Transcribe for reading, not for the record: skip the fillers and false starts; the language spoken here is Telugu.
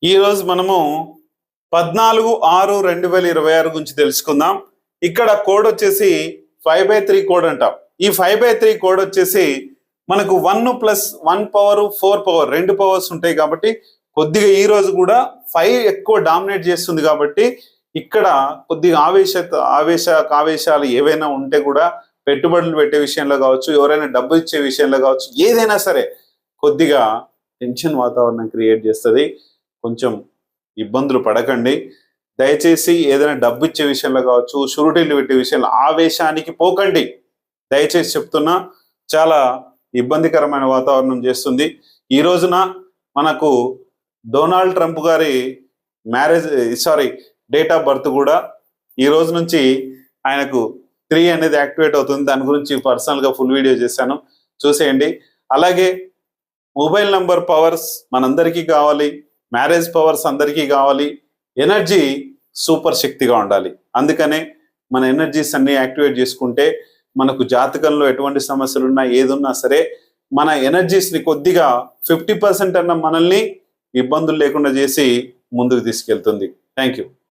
ఈరోజు మనము 14/6/2026 గురించి తెలుసుకుందాం. ఇక్కడ కోడ్ వచ్చేసి 5/3 కోడ్ అంటాం. ఈ 5/3 కోడ్ వచ్చేసి మనకు 1 + 1 పవర్ 4 పవర్ 2 పవర్స్ ఉంటాయి కాబట్టి కొద్దిగా ఈ రోజు కూడా 5 ఎక్కువ డామినేట్ చేస్తుంది కాబట్టి ఇక్కడ కొద్దిగా ఆవేశాలు ఏవైనా ఉంటే కూడా పెట్టుబడులు పెట్టే విషయంలో కావచ్చు, ఎవరైనా డబ్బు ఇచ్చే విషయంలో కావచ్చు, ఏదైనా సరే కొద్దిగా టెన్షన్ వాతావరణం క్రియేట్ చేస్తుంది. కొంచెం ఇబ్బందులు పడకండి. దయచేసి ఏదైనా డబ్బు ఇచ్చే విషయంలో కావచ్చు, షూరిటీలు పెట్టే విషయంలో ఆవేశానికి పోకండి. దయచేసి చెప్తున్నా, చాలా ఇబ్బందికరమైన వాతావరణం చేస్తుంది. ఈ రోజున మనకు డొనాల్డ్ ట్రంప్ గారి డేట్ ఆఫ్ బర్త్ కూడా ఈ రోజు నుంచి ఆయనకు 3 అనేది యాక్టివేట్ అవుతుంది. దాని గురించి పర్సనల్గా ఫుల్ వీడియో చేశాను, చూసేయండి. అలాగే మొబైల్ నంబర్ పవర్స్ మనందరికీ కావాలి, మ్యారేజ్ పవర్స్ అందరికీ కావాలి, ఎనర్జీ సూపర్ శక్తిగా ఉండాలి. అందుకనే మన ఎనర్జీస్ అన్ని యాక్టివేట్ చేసుకుంటే మనకు జాతకంలో ఎటువంటి సమస్యలు ఉన్నా ఏదున్నా సరే మన ఎనర్జీస్ని కొద్దిగా 50% అన్న మనల్ని ఇబ్బందులు లేకుండా చేసి ముందుకు తీసుకెళ్తుంది. Thank you.